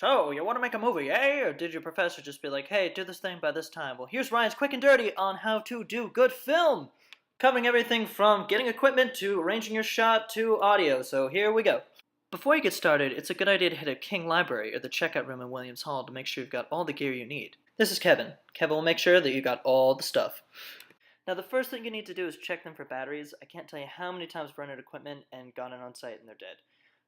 So, you want to make a movie, eh? Or did your professor just be like, hey, do this thing by this time? Well, here's Ryan's Quick and Dirty on how to do good film. Covering everything from getting equipment to arranging your shot to audio, so here we go. Before you get started, it's a good idea to hit a King Library or the checkout room in Williams Hall to make sure you've got all the gear you need. This is Kevin. Kevin will make sure that you got all the stuff. Now, the first thing you need to do is check them for batteries. I can't tell you how many times I've run out of equipment and gone in on site and they're dead.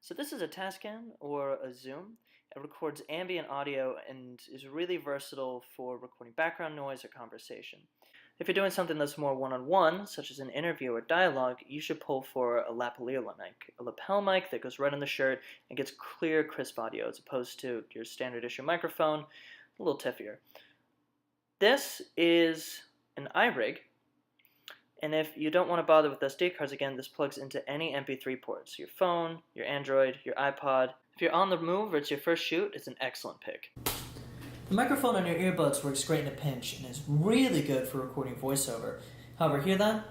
So this is a Tascam or a Zoom. It records ambient audio and is really versatile for recording background noise or conversation. If you're doing something that's more one-on-one, such as an interview or dialogue, you should pull for a lavalier mic, a lapel mic that goes right on the shirt and gets clear, crisp audio, as opposed to your standard issue microphone, a little tiffier. This is an iRig, and if you don't want to bother with SD cards again, this plugs into any MP3 ports, your phone, your Android, your iPod. If you're on the move or it's your first shoot, it's an excellent pick. The microphone on your earbuds works great in a pinch and is really good for recording voiceover. However, hear that?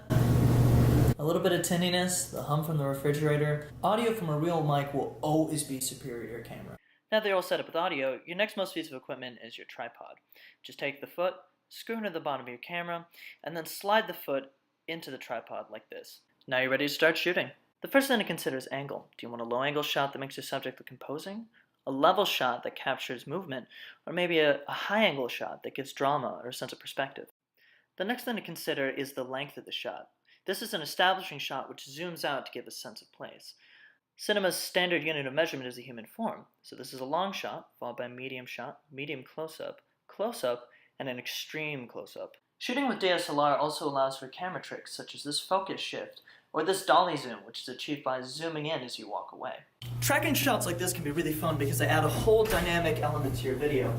A little bit of tinniness, the hum from the refrigerator. Audio from a real mic will always be superior to your camera. Now that you're all set up with audio, your next most piece of equipment is your tripod. Just take the foot, screw into the bottom of your camera, and then slide the foot into the tripod like this. Now you're ready to start shooting. The first thing to consider is angle. Do you want a low angle shot that makes your subject look imposing? A level shot that captures movement? Or maybe a high angle shot that gives drama or a sense of perspective? The next thing to consider is the length of the shot. This is an establishing shot which zooms out to give a sense of place. Cinema's standard unit of measurement is the human form. So this is a long shot, followed by a medium shot, medium close-up, and an extreme close-up. Shooting with DSLR also allows for camera tricks such as this focus shift, or this dolly zoom, which is achieved by zooming in as you walk away. Tracking shots like this can be really fun because they add a whole dynamic element to your video.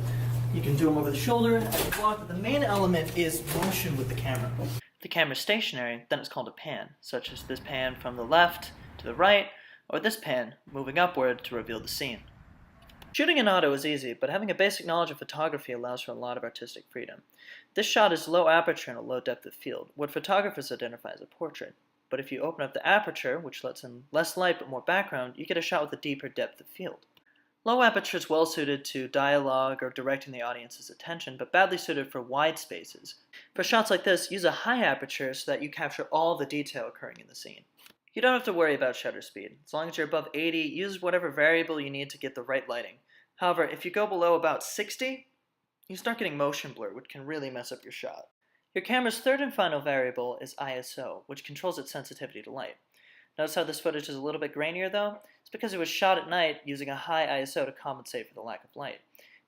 You can do them over the shoulder, as you walk, but the main element is motion with the camera. If the camera's stationary, then it's called a pan, such as this pan from the left to the right, or this pan moving upward to reveal the scene. Shooting in auto is easy, but having a basic knowledge of photography allows for a lot of artistic freedom. This shot is low aperture and a low depth of field, what photographers identify as a portrait. But if you open up the aperture, which lets in less light but more background, you get a shot with a deeper depth of field. Low aperture is well suited to dialogue or directing the audience's attention, but badly suited for wide spaces. For shots like this, use a high aperture so that you capture all the detail occurring in the scene. You don't have to worry about shutter speed. As long as you're above 80, use whatever variable you need to get the right lighting. However, if you go below about 60, you start getting motion blur, which can really mess up your shot. Your camera's third and final variable is ISO, which controls its sensitivity to light. Notice how this footage is a little bit grainier though? It's because it was shot at night using a high ISO to compensate for the lack of light.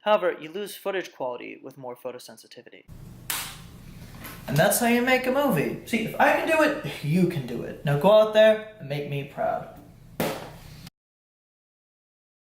However, you lose footage quality with more photosensitivity. And that's how you make a movie. See, if I can do it, you can do it. Now go out there and make me proud.